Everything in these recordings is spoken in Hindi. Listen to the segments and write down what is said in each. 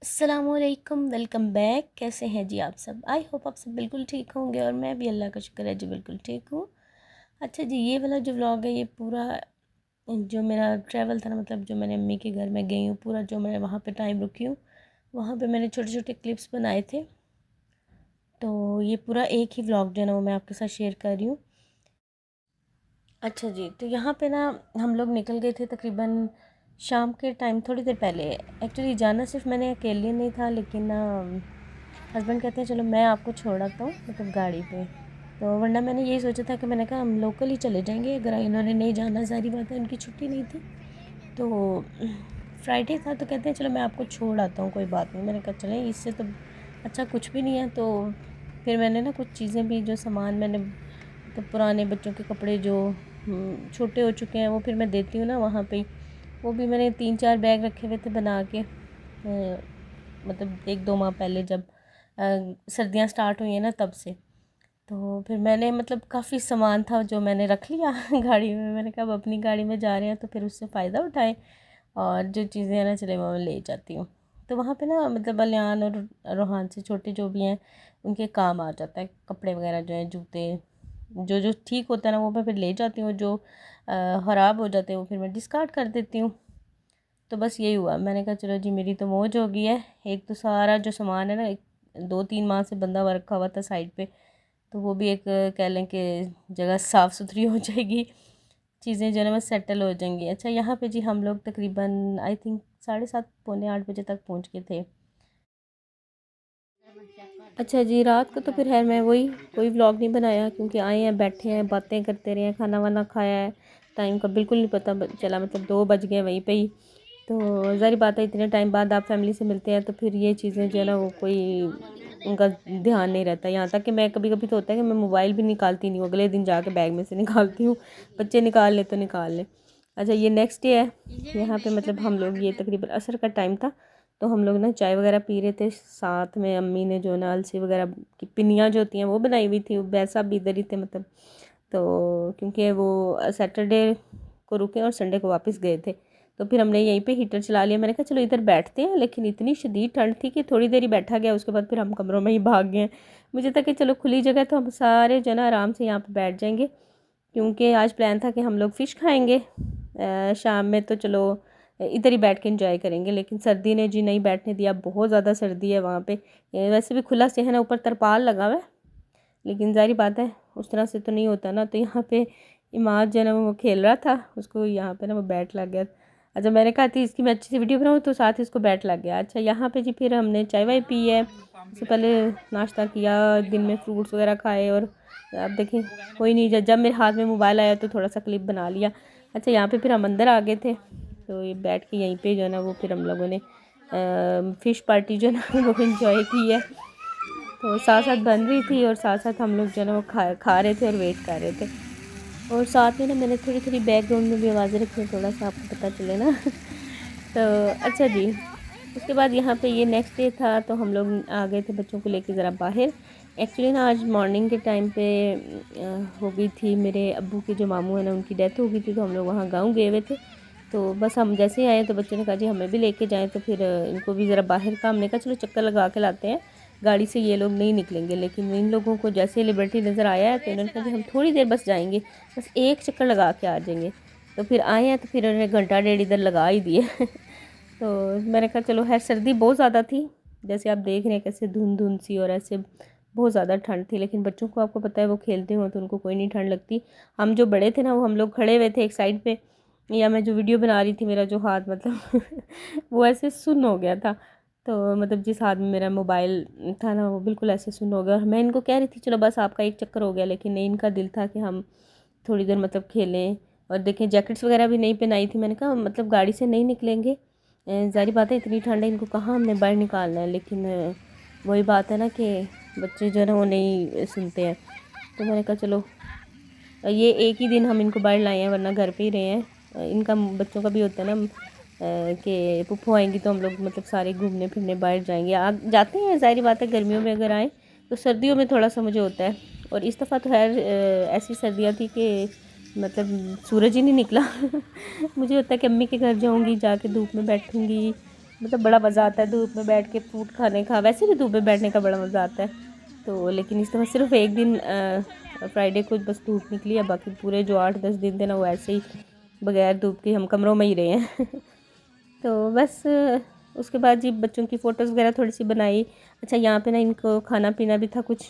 अस्सलामुअलैकुम, वेलकम बैक। कैसे हैं जी आप सब? आई होप आप सब बिल्कुल ठीक होंगे और मैं भी अल्लाह का शुक्र है जी बिल्कुल ठीक हूँ। अच्छा जी, ये वाला जो व्लॉग है ये पूरा जो मेरा ट्रैवल था ना, मतलब जो मैंने अम्मी के घर में गई हूँ, पूरा जो मैं वहाँ पे टाइम रुकी हूँ वहाँ पे मैंने छोटे छोटे क्लिप्स बनाए थे। तो ये पूरा एक ही व्लॉग जो है ना वो मैं आपके साथ शेयर कर रही हूँ। अच्छा जी, तो यहाँ पे ना हम लोग निकल गए थे तकरीबन शाम के टाइम, थोड़ी देर पहले। एक्चुअली जाना सिर्फ मैंने अकेले नहीं था, लेकिन ना हस्बैंड कहते हैं चलो मैं आपको छोड़ आता हूँ, मतलब गाड़ी पे। तो वरना मैंने यही सोचा था कि मैंने कहा हम लोकल ही चले जाएंगे, अगर इन्होंने नहीं जाना, सारी बात है, उनकी छुट्टी नहीं थी। तो फ्राइडे था तो कहते हैं चलो मैं आपको छोड़ आता हूँ, कोई बात नहीं। मैंने कहा चलें, इससे तो अच्छा कुछ भी नहीं है। तो फिर मैंने ना कुछ चीज़ें भी, जो सामान मैंने, तो पुराने बच्चों के कपड़े जो छोटे हो चुके हैं वो फिर मैं देती हूँ ना वहाँ पे। वो भी मैंने 3-4 बैग रखे हुए थे बना के, मतलब 1-2 माह पहले जब सर्दियाँ स्टार्ट हुई हैं ना तब से। तो फिर मैंने मतलब काफ़ी सामान था जो मैंने रख लिया गाड़ी में। मैंने कहा अब अपनी गाड़ी में जा रहे हैं तो फिर उससे फ़ायदा उठाएं, और जो चीज़ें हैं ना चले वो मैं ले जाती हूँ। तो वहाँ पे ना मतलब अलियान और रोहान से छोटे जो भी हैं उनके काम आ जाता है, कपड़े वगैरह जो हैं, जूते, जो जो ठीक होता है ना वो मैं फिर ले जाती हूँ, जो ख़राब हो जाते हैं वो फिर मैं डिस्कार्ड कर देती हूँ। तो बस यही हुआ। मैंने कहा चलो जी मेरी तो मौज हो गई है। एक तो सारा जो सामान है ना, 2-3 माह से बंधा हुआ रखा हुआ था साइड पे, तो वो भी एक कह लें कि जगह साफ़ सुथरी हो जाएगी, चीज़ें जो है ना बस सेटल हो जाएंगी। अच्छा, यहाँ पे जी हम लोग तकरीबन आई थिंक 7:30 पौने 8 बजे तक पहुँच गए थे। अच्छा जी, रात को तो फिर खैर मैं वही कोई व्लॉग नहीं बनाया, क्योंकि आए हैं, बैठे हैं, बातें करते रहे हैं, खाना वाना खाया है, टाइम का बिल्कुल नहीं पता चला, मतलब 2 बज गए वहीं पे ही। तो ज़ाहिर बात है इतने टाइम बाद आप फैमिली से मिलते हैं तो फिर ये चीज़ें जो है ना वो कोई उनका ध्यान नहीं रहता। यहाँ तक कि मैं कभी कभी तो होता है कि मैं मोबाइल भी निकालती नहीं हूँ, अगले दिन जाके बैग में से निकालती हूँ, बच्चे निकाल ले तो निकाल ले। अच्छा, ये नेक्स्ट डे है। यहाँ पे मतलब हम लोग, ये तकरीबन असर का टाइम था, तो हम लोग ना चाय वगैरह पी रहे थे, साथ में अम्मी ने जो ना अलसी वगैरह की पिन्नियाँ जो होती हैं वो बनाई हुई थी। वैसा भी इधर ही थे मतलब। तो क्योंकि वो सैटरडे को रुके और संडे को वापस गए थे, तो फिर हमने यहीं पे हीटर चला लिया। मैंने कहा चलो इधर बैठते हैं, लेकिन इतनी शदीद ठंड थी कि थोड़ी देर ही बैठा गया, उसके बाद फिर हम कमरों में ही भाग गए। मुझे था कि चलो खुली जगह तो हम सारे जो ना आराम से यहाँ पे बैठ जाएंगे, क्योंकि आज प्लान था कि हम लोग फ़िश खाएंगे शाम में, तो चलो इधर ही बैठ के इंजॉय करेंगे। लेकिन सर्दी ने जी नहीं बैठने दिया, बहुत ज़्यादा सर्दी है वहाँ पे। वैसे भी खुला से है ना, ऊपर तरपाल लगा हुआ है, लेकिन ज़ाहिर बात है उस तरह से तो नहीं होता ना। तो यहाँ पे इमाद जो है ना वो खेल रहा था, उसको यहाँ पे ना वो बैट लग गया। अच्छा, मैंने कहा थी इसकी मैं अच्छी सी वीडियो बनाऊँ, तो साथ ही इसको बैट लग गया। अच्छा, यहाँ पे जी फिर हमने चाय वाय पी है, उससे पहले नाश्ता किया, दिन में फ्रूट्स वगैरह खाए, और अब देखें कोई नहीं, जब मेरे हाथ में मोबाइल आया तो थोड़ा सा क्लिप बना लिया। अच्छा, यहाँ पे फिर हम अंदर आ गए थे, तो ये बैठ के यहीं पे जो है ना वो फिर हम लोगों ने फ़िश पार्टी जो है ना वो इन्जॉय की है। तो साथ साथ बन रही थी और साथ साथ हम लोग जो है ना वो खा रहे थे और वेट कर रहे थे। और साथ में ना मैंने थोड़ी थोड़ी बैकग्राउंड में भी आवाज़ें रखी हैं, थोड़ा सा आपको पता चले ना तो अच्छा जी, उसके बाद यहाँ पे ये नेक्स्ट डे था, तो हम लोग आ गए थे बच्चों को लेके ज़रा बाहर। एक्चुअली ना आज मॉर्निंग के टाइम पे हो गई थी, मेरे अब्बू के जो मामू हैं ना उनकी डेथ हो गई थी, तो हम लोग वहाँ गाँव गए हुए थे। तो बस हम जैसे ही आए तो बच्चों ने कहा जी हमें भी लेके जाएं, तो फिर इनको भी ज़रा बाहर का, हमने कहा चलो चक्कर लगा के लाते हैं, गाड़ी से ये लोग नहीं निकलेंगे। लेकिन इन लोगों को जैसे लिबर्टी नज़र आया है तो इन्होंने कहा जी हम थोड़ी देर बस जाएंगे, बस एक चक्कर लगा के आ जाएंगे। तो फिर आए हैं, तो फिर उन्होंने घंटा डेढ़ इधर लगा ही दिए तो मैंने कहा चलो, खैर सर्दी बहुत ज़्यादा थी, जैसे आप देख रहे हैं कैसे धुंध धुंध सी, और ऐसे बहुत ज़्यादा ठंड थी। लेकिन बच्चों को आपको पता है वो खेलते हो तो उनको कोई नहीं ठंड लगती। हम जो बड़े थे ना वो हम लोग खड़े हुए थे एक साइड पे, या मैं जो वीडियो बना रही थी, मेरा जो हाथ मतलब वो ऐसे सुन्न हो गया था। तो मतलब जिस हाथ में मेरा मोबाइल था ना वो बिल्कुल ऐसे सुन्न हो गया। और मैं इनको कह रही थी चलो बस आपका एक चक्कर हो गया, लेकिन नहीं, इनका दिल था कि हम थोड़ी देर मतलब खेलें। और देखें जैकेट्स वगैरह भी नहीं पहनाई थी। मैंने कहा मतलब गाड़ी से नहीं निकलेंगे, ज़ाहिर बात है इतनी ठंड है, इनको कहाँ हमने बाहर निकालना है। लेकिन वही बात है ना कि बच्चे जो है ना वो नहीं सुनते हैं। तो मैंने कहा चलो ये एक ही दिन हम इनको बाहर लाए हैं, वरना घर पे ही रहे हैं। इनका बच्चों का भी होता है ना कि पुप्पो आएंगी तो हम लोग मतलब सारे घूमने फिरने बाहर जाएंगे, आ जाते हैं। ज़ाहिर बात है गर्मियों में अगर आएँ तो, सर्दियों में थोड़ा सा मुझे होता है। और इस दफ़ा तो खैर ऐसी सर्दियाँ थी कि मतलब सूरज ही नहीं निकला मुझे होता है कि अम्मी के घर जाऊंगी, जाके धूप में बैठूंगी, मतलब बड़ा मज़ा आता है धूप में बैठ के फ्रूट खाने का। वैसे भी धूप में बैठने का बड़ा मज़ा आता है, तो लेकिन इस दफ़ा सिर्फ एक दिन फ्राइडे को बस धूप निकली है, बाकी पूरे जो 8-10 दिन थे ना वो ऐसे ही बगैर धूप के हम कमरों में ही रहे हैं। तो बस उसके बाद जी बच्चों की फ़ोटोज़ वगैरह थोड़ी सी बनाई। अच्छा यहाँ पे ना इनको खाना पीना भी था कुछ,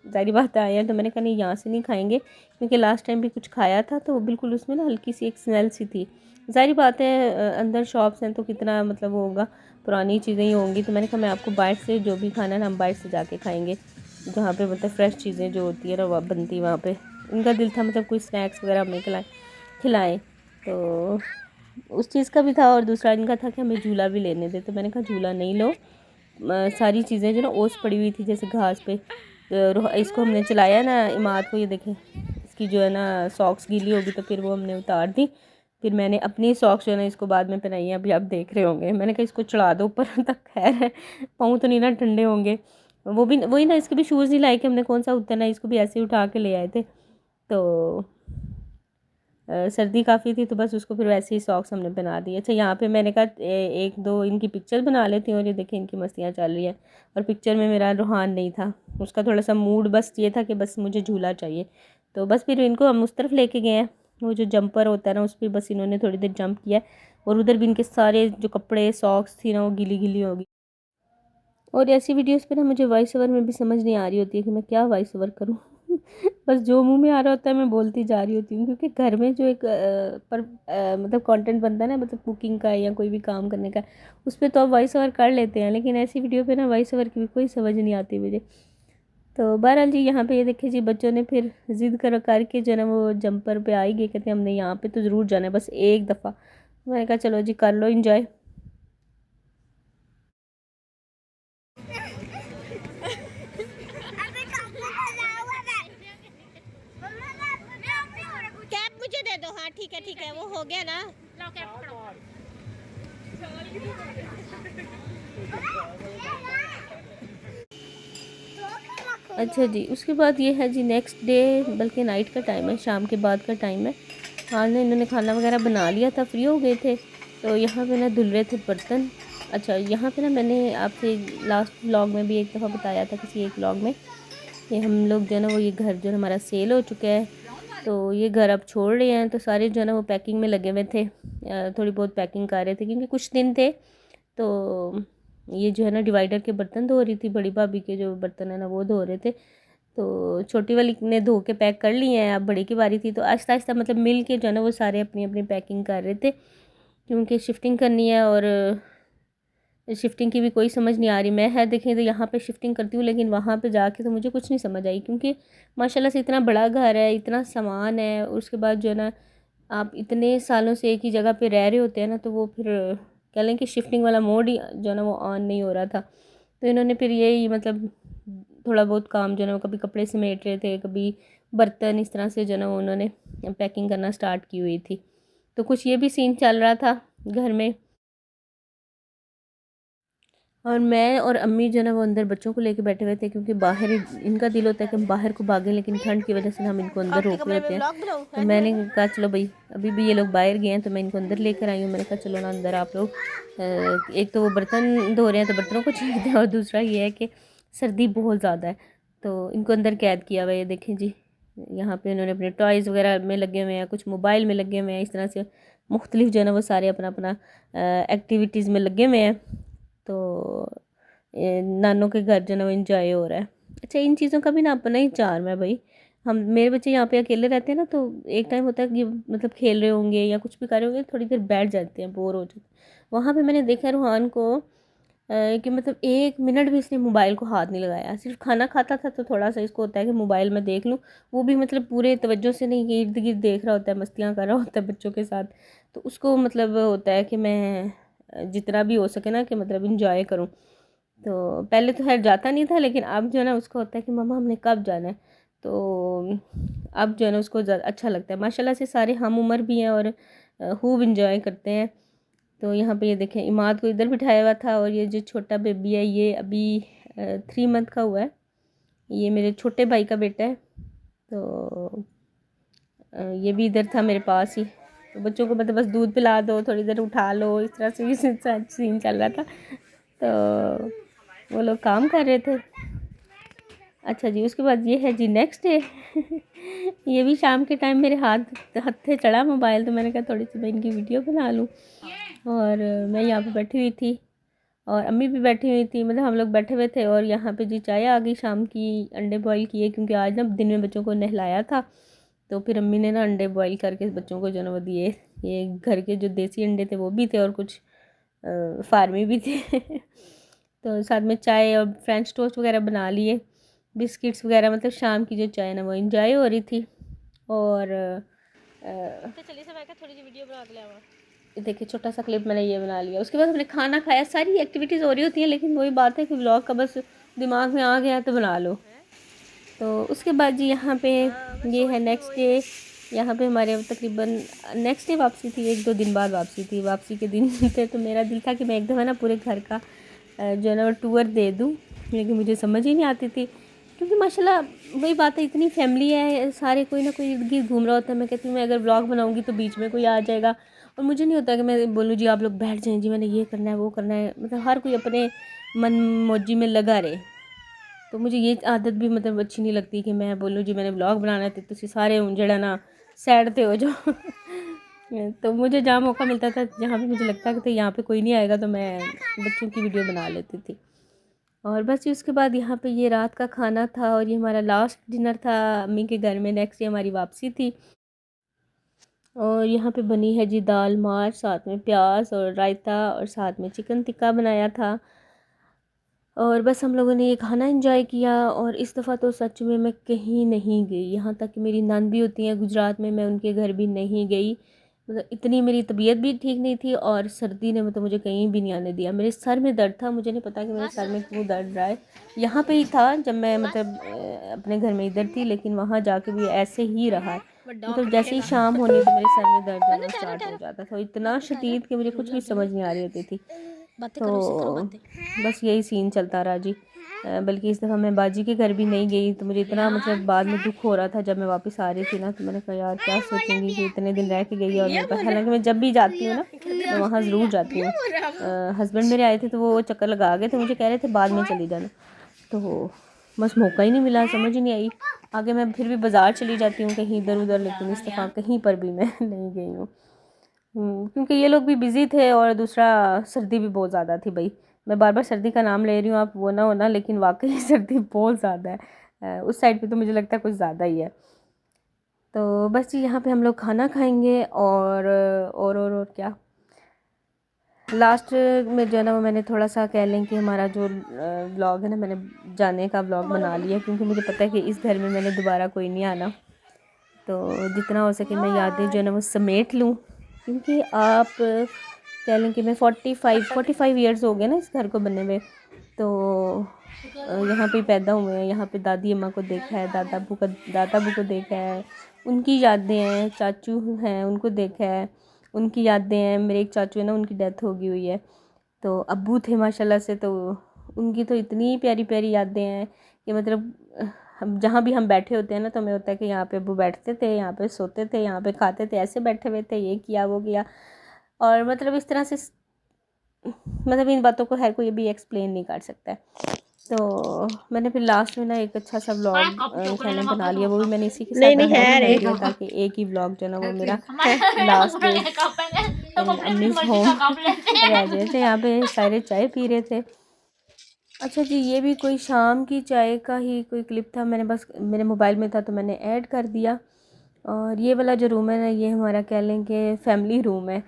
ज़ाहिर बात आए हैं तो मैंने कहा नहीं यहाँ से नहीं खाएंगे, क्योंकि लास्ट टाइम भी कुछ खाया था तो बिल्कुल उसमें ना हल्की सी एक स्मेल सी थी। ज़ाहिर बात है अंदर शॉप्स हैं तो कितना मतलब वो होगा, पुरानी चीज़ें ही होंगी। तो मैंने कहा मैं आपको बाहर से जो भी खाना है ना हम बाहर से जाके खाएँगे, जहाँ पे मतलब फ़्रेश चीज़ें जो होती है ना वो बनती है वहाँ पे। इनका दिल था मतलब कोई स्नैक्स वगैरह हमें खिलाएँ, तो उस चीज़ का भी था। और दूसरा इनका था कि हमें झूला भी लेने दे, तो मैंने कहा झूला नहीं लो, सारी चीज़ें जो ना ओस पड़ी हुई थी जैसे घास पे, तो इसको हमने चलाया ना इमाद को, ये देखें इसकी जो है ना सॉक्स गीली होगी तो फिर वो हमने उतार दी। फिर मैंने अपनी सॉक्स जो है ना इसको बाद में पहनाई है, अभी आप देख रहे होंगे। मैंने कहा इसको चढ़ा दो ऊपर तक, खैर है पाँव तो नहीं ना ठंडे होंगे। वो भी वही ना, इसके भी शूज़ नहीं लाए कि हमने कौन सा उतरना है, इसको भी ऐसे ही उठा के ले आए थे। तो सर्दी काफ़ी थी तो बस उसको फिर वैसे ही सॉक्स हमने पहना दिए। अच्छा यहाँ पे मैंने कहा एक दो इनकी पिक्चर बना लेती हूँ, और ये देखें इनकी मस्तियाँ चल रही हैं। और पिक्चर में मेरा रूहान नहीं था, उसका थोड़ा सा मूड बस ये था कि बस मुझे झूला चाहिए। तो बस फिर इनको हम उस तरफ लेके गए हैं, वो जो जंपर होता है ना उस पर बस इन्होंने थोड़ी देर जंप किया, और उधर भी इनके सारे जो कपड़े सॉक्स थी ना वो गीली गीली होगी। और ऐसी वीडियोस पे ना मुझे वॉइस ओवर में भी समझ नहीं आ रही होती है कि मैं क्या वॉइस ओवर करूँ। बस जो मुंह में आ रहा होता है मैं बोलती जा रही होती हूँ, क्योंकि घर में जो एक मतलब कंटेंट बनता है ना, मतलब कुकिंग का या कोई भी काम करने का, उस पर तो आप वॉइस ओवर कर लेते हैं, लेकिन ऐसी वीडियो पे ना वॉइस ओवर की भी कोई समझ नहीं आती मुझे। तो बहरहाल जी यहाँ पे ये देखिए जी बच्चों ने फिर ज़िद करके जो है ना वो जंपर पे आ ही गए, कहते हैं हमने यहाँ पे तो ज़रूर जाना है बस एक दफ़ा। मैंने कहा चलो जी कर लो इंजॉय। कैप मुझे दे दो। हाँ ठीक है वो हो गया ना। अच्छा जी, उसके बाद ये है जी नेक्स्ट डे, बल्कि नाइट का टाइम है, शाम के बाद का टाइम है। हाँ ना इन्होंने खाना वगैरह बना लिया था, फ्री हो गए थे, तो यहाँ पे ना धुल रहे थे बर्तन। अच्छा यहाँ पे ना मैंने आपसे लास्ट व्लॉग में भी एक दफ़ा बताया था, किसी एक व्लॉग में, कि हम लोग जो है ना वो ये घर जो है हमारा सेल हो चुका है, तो ये घर अब छोड़ रहे हैं। तो सारे जो है ना वो पैकिंग में लगे हुए थे, थोड़ी बहुत पैकिंग कर रहे थे क्योंकि कुछ दिन थे। तो ये जो है ना डिवाइडर के बर्तन धो रही थी, बड़ी भाभी के जो बर्तन है ना वो धो रहे थे। तो छोटी वाली ने धो के पैक कर लिए हैं, अब बड़ी की बारी थी, तो आहिस्ता आहिस्ता मतलब मिल के जो है ना वो सारे अपनी अपनी पैकिंग कर रहे थे, क्योंकि शिफ्टिंग करनी है। और शिफ्टिंग की भी कोई समझ नहीं आ रही। मैं है देखें तो यहाँ पे शिफ्टिंग करती हूँ, लेकिन वहाँ पे जाके तो मुझे कुछ नहीं समझ आई, क्योंकि माशाल्लाह से इतना बड़ा घर है, इतना सामान है, और उसके बाद जो है ना आप इतने सालों से एक ही जगह पे रह रहे होते हैं ना, तो वो फिर कह लें कि शिफ्टिंग वाला मोड ही जो है ना वो ऑन नहीं हो रहा था। तो इन्होंने फिर यही मतलब थोड़ा बहुत काम जो है ना वो कभी कपड़े समेट रहे थे, कभी बर्तन, इस तरह से जो है ना उन्होंने पैकिंग करना स्टार्ट की हुई थी। तो कुछ ये भी सीन चल रहा था घर में। और मैं और अम्मी जो है ना वो अंदर बच्चों को लेके बैठे हुए थे, क्योंकि बाहर इनका दिल होता है कि हम बाहर को भागें, लेकिन ठंड की वजह से हम इनको अंदर आपके रोक रहे कमरे होते में हैं। व्लॉग बनाऊं तो है मैंने तुम्हें? कहा चलो भाई अभी भी ये लोग बाहर गए हैं तो मैं इनको अंदर लेकर आई हूँ। मैंने कहा चलो ना अंदर आप लोग, एक तो वो बर्तन धो रहे हैं तो बर्तनों को छेड़ दें, और दूसरा ये है कि सर्दी बहुत ज़्यादा है, तो इनको अंदर कैद किया हुआ है। ये देखें जी यहाँ पे इन्होंने अपने टॉयज़ वगैरह में लगे हुए हैं, कुछ मोबाइल में लगे हुए हैं, इस तरह से मुख्तलिफ जो है ना वो सारे अपना अपना एक्टिविटीज़ में लगे हुए हैं। तो नानों के घर जो है ना वो इंजॉय हो रहा है। अच्छा इन चीज़ों का भी ना अपना ही चार्म है भाई। हम मेरे बच्चे यहाँ पे अकेले रहते हैं ना, तो एक टाइम होता है कि मतलब खेल रहे होंगे या कुछ भी कर रहे होंगे, थोड़ी देर बैठ जाते हैं, बोर हो जाते हैं। वहाँ पे मैंने देखा रूहान को कि मतलब एक मिनट भी इसने मोबाइल को हाथ नहीं लगाया। सिर्फ खाना खाता था तो थोड़ा सा इसको होता है कि मोबाइल में देख लूँ, वो भी मतलब पूरे तवज्जो से नहीं, कि इर्द गिर्द देख रहा होता है, मस्तियाँ कर रहा होता है बच्चों के साथ। तो उसको मतलब होता है कि मैं जितना भी हो सके ना कि मतलब इंजॉय करूँ। तो पहले तो खैर जाता नहीं था, लेकिन अब जो है ना उसको होता है कि मम्मा हमने कब जाना है। तो अब जो है ना उसको ज़्यादा अच्छा लगता है। माशाल्लाह से सारे हम उम्र भी हैं और खूब इंजॉय करते हैं। तो यहाँ पे ये देखें इमाद को इधर बिठाया हुआ था, और ये जो छोटा बेबी है ये अभी 3 मंथ का हुआ है, ये मेरे छोटे भाई का बेटा है। तो ये भी इधर था मेरे पास ही। तो बच्चों को मतलब बस दूध पिला दो, थोड़ी देर उठा लो, इस तरह से सीन चल रहा था। तो वो लोग काम कर रहे थे। अच्छा जी, उसके बाद ये है जी नेक्स्ट डे। ये भी शाम के टाइम मेरे हत्थे चढ़ा मोबाइल, तो मैंने कहा थोड़ी सी मैं इनकी वीडियो बना लूँ। और मैं यहाँ पे बैठी हुई थी और अम्मी भी बैठी हुई थी, मतलब हम लोग बैठे हुए थे। और यहाँ पे जी चाय आ गई शाम की, अंडे बॉईल किए, क्योंकि आज ना दिन में बच्चों को नहलाया था। तो फिर अम्मी ने ना अंडे बॉईल करके बच्चों को जो ना वो दिए। ये घर के जो देसी अंडे थे वो भी थे और कुछ फार्मी भी थे। तो साथ में चाय और फ्रेंच टोस्ट वगैरह बना लिए, बिस्किट्स वगैरह, मतलब शाम की जो चाय ना वो इंजॉय हो रही थी। और तो चलिए सब आकर थोड़ी सी वीडियो बना के लावा। देखिए छोटा सा क्लिप मैंने ये बना लिया। उसके बाद हमने खाना खाया, सारी एक्टिविटीज़ हो रही होती हैं, लेकिन वही बात है कि व्लॉग का बस दिमाग में आ गया तो बना लो। तो उसके बाद जी यहाँ पे ये है नेक्स्ट डे। यहाँ पे हमारे तकरीबन नेक्स्ट डे वापसी थी, 1-2 दिन बाद वापसी थी। वापसी के दिन थे तो मेरा दिल था कि मैं एक दफ़ा ना पूरे घर का जो है ना वो टूर दे दूँ, लेकिन मुझे समझ ही नहीं आती थी, क्योंकि माशाल्लाह वही बात है, इतनी फैमिली है, सारे कोई ना कोई इर्द गिर्द घूम रहा होता है। मैं कहती हूँ मैं अगर व्लॉग बनाऊँगी तो बीच में कोई आ जाएगा, और मुझे नहीं होता कि मैं बोलूँ जी आप लोग बैठ जाएँ जी, मैंने ये करना है वो करना है, मतलब हर कोई अपने मन मौजी में लगा रहे। तो मुझे ये आदत भी मतलब अच्छी नहीं लगती कि मैं बोलूँ जी मैंने व्लॉग बनाना है तो तुसी सारे हूँ जड़ा ना साइड पे हो जाओ। तो मुझे जहाँ मौका मिलता था, जहाँ भी मुझे लगता था यहाँ पे कोई नहीं आएगा, तो मैं बच्चों की वीडियो बना लेती थी। और बस उसके बाद यहाँ पे ये रात का खाना था और ये हमारा लास्ट डिनर था अम्मी के घर में। नेक्स्ट डे हमारी वापसी थी। और यहाँ पे बनी है जी दाल मार, साथ में प्याज और रायता, और साथ में चिकन टिक्का बनाया था। और बस हम लोगों ने ये खाना एंजॉय किया। और इस दफ़ा तो सच में मैं कहीं नहीं गई, यहाँ तक कि मेरी नान भी होती हैं गुजरात में, मैं उनके घर भी नहीं गई। मतलब इतनी मेरी तबीयत भी ठीक नहीं थी और सर्दी ने मतलब मुझे कहीं भी नहीं आने दिया। मेरे सर में दर्द था, मुझे नहीं पता कि मेरे सर में क्यों दर्द रहा है। यहाँ पे ही था जब मैं मतलब अपने घर में इधर थी, लेकिन वहाँ जाके भी ऐसे ही रहा है। मतलब जैसे ही शाम होनी तो मेरे सर में दर्द होना स्टार्ट हो जाता था, इतना शदीद कि मुझे कुछ भी समझ नहीं आ रही होती थी। तो बस यही सीन चलता रहा जी। बल्कि इस दफ़ा मैं बाजी के घर भी नहीं गई, तो मुझे इतना मतलब बाद में दुख हो रहा था जब मैं वापस आ रही थी ना, तो मैंने कहा यार क्या सोचूंगी कि इतने दिन रह के गई है। और मेरे पास, हालांकि मैं जब भी जाती हूँ ना मैं वहाँ ज़रूर जाती हूँ। हस्बैंड मेरे आए थे तो वो चक्कर लगा गए थे, मुझे कह रहे थे बाद में चली जाना, तो बस मौका ही नहीं मिला, समझ ही नहीं आई। आगे मैं फिर भी बाज़ार चली जाती हूँ कहीं इधर उधर, लेकिन इस दफ़ा कहीं पर भी मैं नहीं गई हूँ। क्योंकि ये लोग भी बिज़ी थे और दूसरा सर्दी भी बहुत ज़्यादा थी भाई। मैं बार बार सर्दी का नाम ले रही हूँ, आप वो ना होना, लेकिन वाकई सर्दी बहुत ज़्यादा है। उस साइड पे तो मुझे लगता है कुछ ज़्यादा ही है। तो बस जी यहाँ पे हम लोग खाना खाएंगे और क्या, लास्ट में जो है ना वो मैंने थोड़ा सा कह लें कि हमारा जो व्लॉग है ना, मैंने जाने का व्लॉग बना लिया, क्योंकि मुझे पता है कि इस घर में मैंने दोबारा कोई नहीं आना। तो जितना हो सके मैं यादें जो है ना वो समेट लूँ, क्योंकि आप कह लें कि मैं 45 ईयर्स हो गए ना इस घर को बनने में। तो यहाँ पे पैदा हुए हैं, यहाँ पे दादी अम्मा को देखा है, दादा अबू को देखा है, उनकी यादें हैं, चाचू हैं उनको देखा है, उनकी यादें हैं। मेरे एक चाचू है ना, उनकी डेथ हो गई हुई है। तो अब्बू थे माशाल्लाह से, तो उनकी तो इतनी प्यारी प्यारी यादें हैं कि मतलब हम जहाँ भी हम बैठे होते हैं ना, तो हमें होता है कि यहाँ पे अब्बू बैठते थे, यहाँ पे सोते थे, यहाँ पे खाते थे, ऐसे बैठे हुए थे, ये किया वो किया। और मतलब इस तरह से मतलब इन बातों को हर कोई भी एक्सप्लेन नहीं कर सकता है। तो मैंने फिर लास्ट में ना एक अच्छा सा व्लॉग मैंने बना लिया, वो भी मैंने इसी के साथ बनाई है, ताकि एक ही व्लॉग जो ना वो मेरा लास्ट अम्मीज़ होम रह जाए। तो यहाँ पे सारे चाय पी रहे थे। अच्छा जी, ये भी कोई शाम की चाय का ही कोई क्लिप था, मैंने बस मेरे मोबाइल में था तो मैंने ऐड कर दिया। और ये वाला जो रूम है ना, ये हमारा कह लें कि फैमिली रूम है।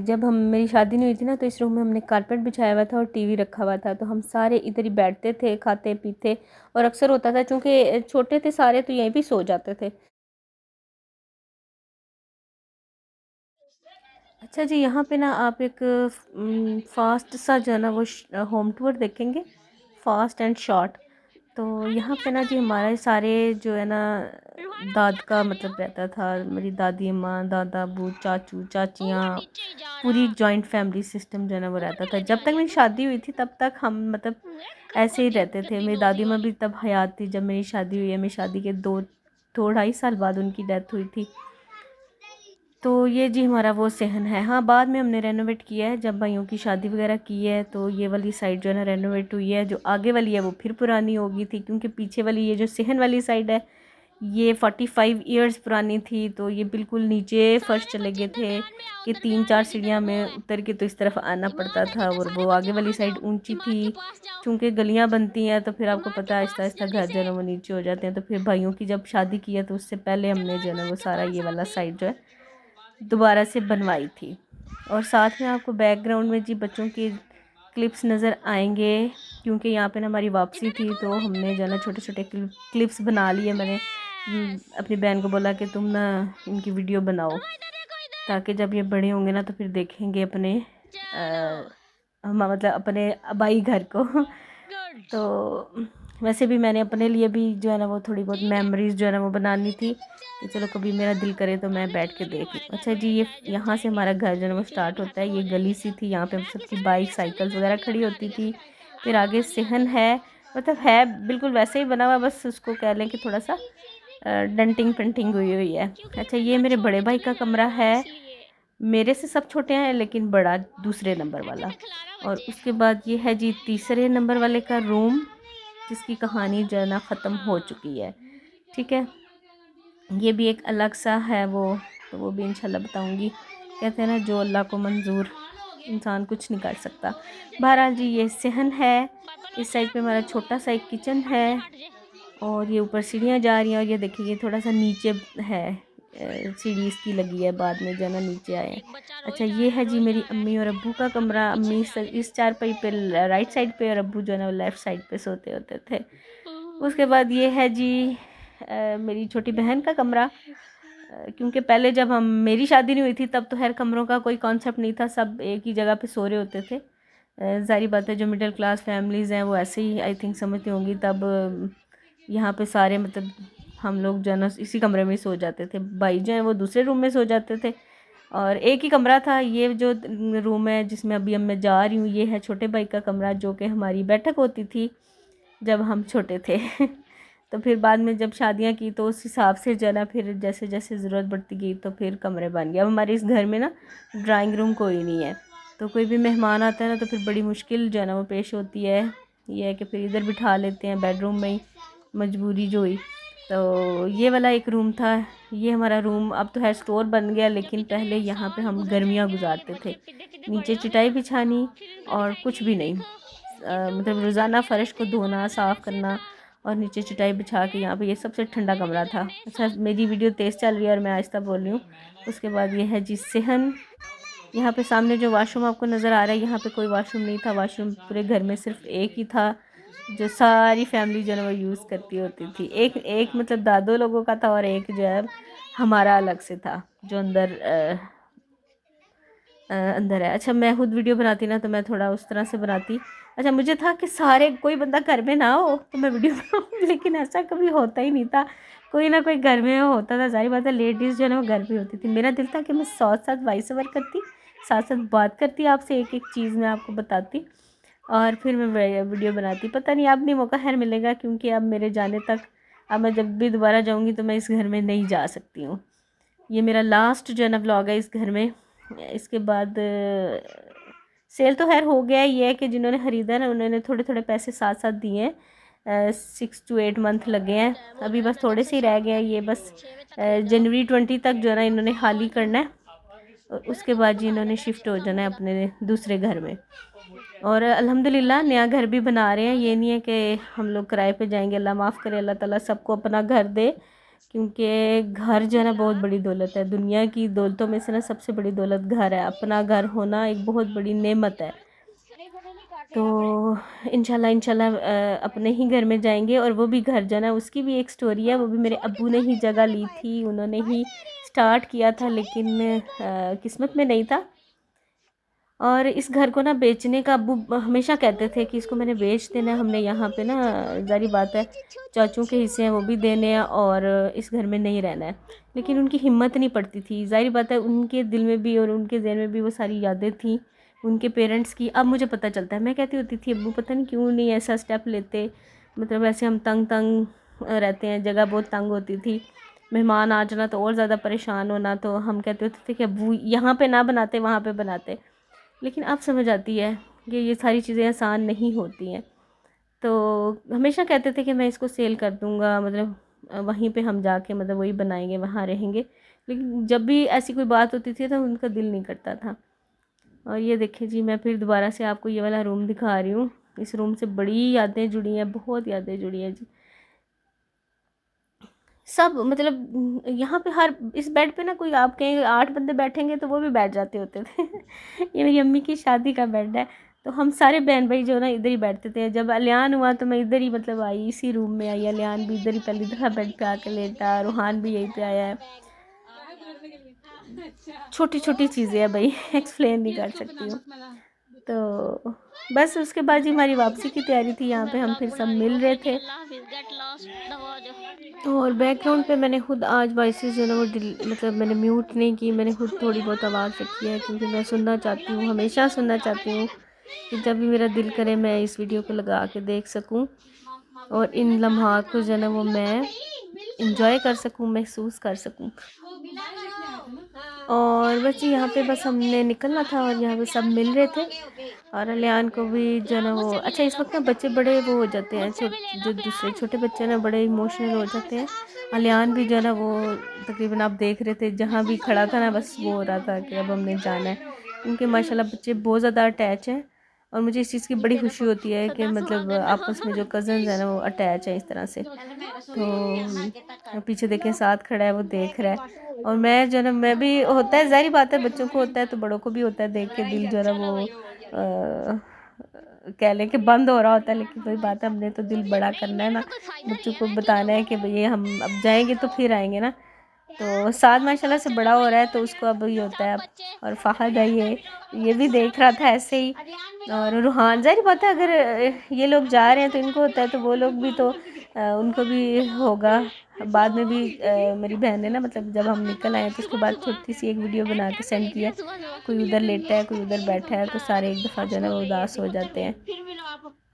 जब हम मेरी शादी नहीं हुई थी ना, तो इस रूम में हमने कारपेट बिछाया हुआ था और टीवी रखा हुआ था, तो हम सारे इधर ही बैठते थे, खाते पीते। और अक्सर होता था चूँकि छोटे थे सारे, तो यहीं भी सो जाते थे। अच्छा जी, यहाँ पे ना आप एक फास्ट सा जो है ना वो होम टूर देखेंगे, फास्ट एंड शॉर्ट। तो यहाँ पे ना जी हमारे सारे जो है ना दाद का मतलब रहता था, मेरी दादी अम्मा, दादा अबू, चाचू चाचियाँ, पूरी जॉइंट फैमिली सिस्टम जो है ना वो रहता था। जब तक मेरी शादी हुई थी तब तक हम मतलब ऐसे ही रहते थे। मेरी दादी अम्मा भी तब हयात थी जब मेरी शादी हुई है। मेरी शादी के दो 2 ढाई साल बाद उनकी डेथ हुई थी। तो ये जी हमारा वो सहन है। हाँ, बाद में हमने रेनोवेट किया है, जब भाइयों की शादी वगैरह की है तो ये वाली साइड जो है ना रेनोवेट हुई है। जो आगे वाली है वो फिर पुरानी हो गई थी, क्योंकि पीछे वाली ये जो सहन वाली साइड है ये 45 इयर्स पुरानी थी। तो ये बिल्कुल नीचे फर्श चले गए थे कि 3-4 सीढ़ियाँ में उतर के तो इस तरफ आना पड़ता था, और वो आगे वाली साइड ऊंची थी। चूँकि गलियाँ बनती हैं तो फिर आपको पता है आहिस्ता आहिस्ता घर जो है ना वो नीचे हो जाते हैं। तो फिर भाइयों की जब शादी की है तो उससे पहले हमने जो है ना वो सारा ये वाला साइड जो है दोबारा से बनवाई थी। और साथ में आपको बैकग्राउंड में जी बच्चों की क्लिप्स नज़र आएंगे, क्योंकि यहाँ पे ना हमारी वापसी थी तो हमने जो है ना छोटे छोटे क्लिप्स बना लिए। मैंने अपनी बहन को बोला कि तुम ना इनकी वीडियो बनाओ, ताकि जब ये बड़े होंगे ना तो फिर देखेंगे अपने हम मतलब अपने आबाई घर को। तो वैसे भी मैंने अपने लिए भी जो है ना वो थोड़ी बहुत मेमोरीज़ जो है ना वो बनानी थी कि चलो कभी मेरा दिल करे तो मैं बैठ के देख लूँ। अच्छा जी, ये यहाँ से हमारा घर जो है ना वो स्टार्ट होता है। ये गली सी थी, यहाँ पे हम सबकी बाइक साइकिल्स वगैरह खड़ी होती थी। फिर आगे सहन है, मतलब है बिल्कुल वैसे ही बना हुआ, बस उसको कह लें कि थोड़ा सा डेंटिंग पेंटिंग हुई हुई है। अच्छा, ये मेरे बड़े भाई का कमरा है, मेरे से सब छोटे हैं लेकिन बड़ा दूसरे नंबर वाला। और उसके बाद ये है जी तीसरे नंबर वाले का रूम, जिसकी कहानी जो है ना ख़त्म हो चुकी है। ठीक है, ये भी एक अलग सा है वो, तो वो भी इंशाल्लाह बताऊंगी। कहते हैं ना जो अल्लाह को मंजूर इंसान कुछ नहीं कर सकता। बहरहाल जी ये सहन है, इस साइड पे हमारा छोटा सा एक किचन है, और ये ऊपर सीढ़ियाँ जा रही हैं। और ये देखिए ये थोड़ा सा नीचे है, सीढ़ी इसकी लगी है, बाद में जो है ना नीचे आए हैं। अच्छा, ये है जी मेरी अम्मी और अब्बू का कमरा। अम्मी इस चारपाई पे राइट साइड पे, और अब्बू जो है ना वो लेफ़्ट साइड पे सोते होते थे। उसके बाद ये है जी मेरी छोटी बहन का कमरा। क्योंकि पहले जब हम मेरी शादी नहीं हुई थी तब तो खैर कमरों का कोई कॉन्सेप्ट नहीं था, सब एक ही जगह पे सो रहे होते थे। ज़ाहिर बात है जो मिडिल क्लास फैमिलीज़ हैं वो ऐसे ही आई थिंक समझती होंगी। तब यहाँ पे सारे मतलब हम लोग जो है ना इसी कमरे में सो जाते थे, भाई जो हैं वो दूसरे रूम में सो जाते थे, और एक ही कमरा था। ये जो रूम है जिसमें अभी मैं जा रही हूँ, ये है छोटे भाई का कमरा, जो कि हमारी बैठक होती थी जब हम छोटे थे। तो फिर बाद में जब शादियां की तो उस हिसाब से जो है ना फिर जैसे जैसे ज़रूरत बढ़ती गई तो फिर कमरे बन गए। अब हमारे इस घर में ना ड्राइंग रूम कोई नहीं है, तो कोई भी मेहमान आता है ना तो फिर बड़ी मुश्किल जो है ना वो पेश होती है। ये है कि फिर इधर बिठा लेते हैं बेडरूम में ही, मजबूरी जो हुई। तो ये वाला एक रूम था, ये हमारा रूम अब तो है स्टोर बन गया, लेकिन पहले यहाँ पे हम गर्मियाँ गुजारते थे। नीचे चटाई बिछानी और कुछ भी नहीं, मतलब रोज़ाना फ़र्श को धोना साफ़ करना और नीचे चटाई बिछा के यहाँ पे, ये सबसे ठंडा कमरा था। अच्छा, मेरी वीडियो तेज़ चल रही है और मैं आहिस्ता बोल रही हूँ। उसके बाद ये है जी सहन। यहाँ पे सामने जो वॉशरूम आपको नज़र आ रहा है, यहाँ पे कोई वॉशरूम नहीं था, वॉशरूम पूरे घर में सिर्फ एक ही था जो सारी फैमिली जो है वो यूज़ करती होती थी। एक एक मतलब दादो लोगों का था, और एक जो है हमारा अलग से था जो अंदर है। अच्छा, मैं खुद वीडियो बनाती ना तो मैं थोड़ा उस तरह से बनाती। अच्छा, मुझे था कि सारे कोई बंदा घर में ना हो तो मैं वीडियो बनाऊँ, लेकिन ऐसा कभी होता ही नहीं था, कोई ना कोई घर में होता था। सारी बात है लेडीज़ जो है ना वो घर पे होती थी। मेरा दिल था कि मैं साथ साथ वॉइस ओवर करती, साथ साथ बात करती, आपसे एक एक चीज़ मैं आपको बताती और फिर मैं वीडियो बनाती। पता नहीं अब नहीं मौका खैर मिलेगा, क्योंकि अब मेरे जाने तक, अब मैं जब भी दोबारा जाऊँगी तो मैं इस घर में नहीं जा सकती हूँ। ये मेरा लास्ट जो है ना व्लॉग है इस घर में। इसके बाद सेल तो खैर हो गया। ये है कि जिन्होंने ख़रीदा ना उन्होंने थोड़े थोड़े पैसे साथ साथ दिए हैं। 6 to 8 मंथ लगे हैं, अभी बस थोड़े से ही रह गए हैं। ये बस जनवरी 20 तक जो है ना इन्होंने खाली करना है, और उसके बाद जी इन्होंने शिफ्ट हो जाना है अपने दूसरे घर में। और अल्हम्दुलिल्लाह नया घर भी बना रहे हैं। ये नहीं है कि हम लोग किराए पे जाएंगे, अल्लाह माफ़ करे, अल्लाह ताला सबको अपना घर दे, क्योंकि घर जो है ना बहुत बड़ी दौलत है। दुनिया की दौलतों में से ना सबसे बड़ी दौलत घर है। अपना घर होना एक बहुत बड़ी नेमत है। तो इंशाल्लाह इंशाल्लाह अपने ही घर में जाएंगे। और वो भी घर जो है ना उसकी भी एक स्टोरी है। वो भी मेरे अब्बू ने ही जगह ली थी, उन्होंने ही स्टार्ट किया था, लेकिन किस्मत में नहीं था। और इस घर को ना बेचने का अब्बू हमेशा कहते थे कि इसको मैंने बेच देना है। हमने यहाँ पे ना जारी बात है चाचू के हिस्से हैं वो भी देने हैं, और इस घर में नहीं रहना है। लेकिन उनकी हिम्मत नहीं पड़ती थी। जाहिर बात है उनके दिल में भी और उनके जहन में भी वो सारी यादें थी उनके पेरेंट्स की। अब मुझे पता चलता है, मैं कहती होती थी अब्बू पता नहीं क्यों नहीं ऐसा स्टेप लेते, मतलब ऐसे हम तंग तंग रहते हैं, जगह बहुत तंग होती थी। मेहमान आ जाना तो और ज़्यादा परेशान होना, तो हम कहते होते थे कि अब्बू यहाँ पे ना बनाते, वहाँ पे बनाते। लेकिन अब समझ आती है कि ये सारी चीज़ें आसान नहीं होती हैं। तो हमेशा कहते थे कि मैं इसको सेल कर दूँगा, मतलब वहीं पे हम जाके मतलब वही बनाएंगे, वहाँ रहेंगे। लेकिन जब भी ऐसी कोई बात होती थी तो उनका दिल नहीं करता था। और ये देखिए जी, मैं फिर दोबारा से आपको ये वाला रूम दिखा रही हूँ। इस रूम से बड़ी यादें जुड़ी हैं, बहुत यादें जुड़ी हैं जी। सब मतलब यहाँ पे हर इस बेड पे ना कोई आप कहें 8 बंदे बैठेंगे तो वो भी बैठ जाते होते थे। ये मेरी अम्मी की शादी का बेड है, तो हम सारे बहन भाई जो ना इधर ही बैठते थे। जब अलियान हुआ तो मैं इधर ही मतलब आई, इसी रूम में आई। अलियान भी इधर ही पहली दफ़ा बेड पे आके लेटा, रूहान भी यहीं पे आया है। छोटी छोटी चीज़ें हैं भाई, एक्सप्लेन नहीं कर सकती हूँ। तो बस उसके बाद जी हमारी वापसी की तैयारी थी। यहाँ पे हम फिर सब मिल रहे थे। और बैकग्राउंड पे मैंने खुद आज वॉइसेस जो है ना वो मतलब मैंने म्यूट नहीं की, मैंने खुद थोड़ी बहुत आवाज़ रखी है, क्योंकि मैं सुनना चाहती हूँ, हमेशा सुनना चाहती हूँ कि जब भी मेरा दिल करे मैं इस वीडियो को लगा के देख सकूँ और इन लम्हात को जो है ना वो मैं इंजॉय कर सकूँ, महसूस कर सकूँ। और बस यहाँ पे बस हमने निकलना था और यहाँ पे सब मिल रहे थे। और अलियान को भी जो है ना वो अच्छा, इस वक्त ना बच्चे बड़े वो हो जाते हैं, जो दूसरे छोटे बच्चे ना बड़े इमोशनल हो जाते हैं। अलियान भी जो है ना वो तकरीबन आप देख रहे थे जहाँ भी खड़ा था ना, बस वो हो रहा था कि अब हमने जाना है, क्योंकि माशाल्लाह बच्चे बहुत ज़्यादा अटैच हैं। और मुझे इस चीज़ की बड़ी खुशी होती है कि मतलब आपस में जो कज़न्स हैं ना वो अटैच हैं इस तरह से। तो पीछे देखें साथ खड़ा है, वो देख रहा है। और मैं जो है ना, मैं भी होता है, ज़ाहिर बात है, बच्चों को होता है तो बड़ों को भी होता है, देख के दिल जो है ना वो कह लें कि बंद हो रहा होता है। लेकिन वही बात है, हमने तो दिल बड़ा करना है ना, बच्चों को बताना है कि भई हम अब जाएंगे तो फिर आएंगे ना। तो साथ माशाल्लाह से बड़ा हो रहा है, तो उसको अब ये होता है अब। और फ़हद है, ये भी देख रहा था ऐसे ही। और रूहान, ज़ाहिर बात है, अगर ये लोग जा रहे हैं तो इनको होता है, तो वो लोग भी तो उनको भी होगा। बाद में भी मेरी बहन ने ना मतलब जब हम निकल आए तो उसके बाद छोटी सी एक वीडियो बना के सेंड किया। कोई उधर लेटा है, कोई उधर बैठा है, तो सारे एक दफ़ा जो है ना वो उदास हो जाते हैं।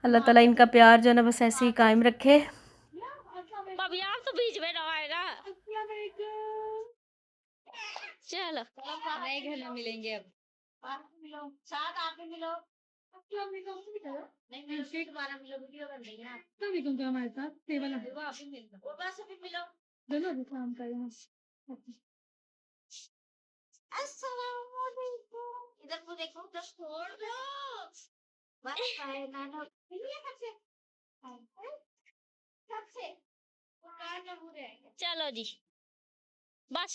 अल्लाह ताला इनका प्यार जो है ना बस ऐसे ही कायम रखे। भाभी आप तो बीच में ना आए ना। चलो नए घर में मिलेंगे अब। आप मिलो, साथ आप भी मिलो। नहीं मैं फिर दोबारा मिलो, वीडियो बन रही है ना। तो भी तुम हमारे साथ टेबल है, वो आप भी मिल लो, वो बस अभी मिलो, दोनों भी काम कर रहे हैं। अस्सलाम वालेकुम, इधर को देखो, उधर छोड़ दो बस पाए ना ना ये सबसे सबसे चलो जी बस।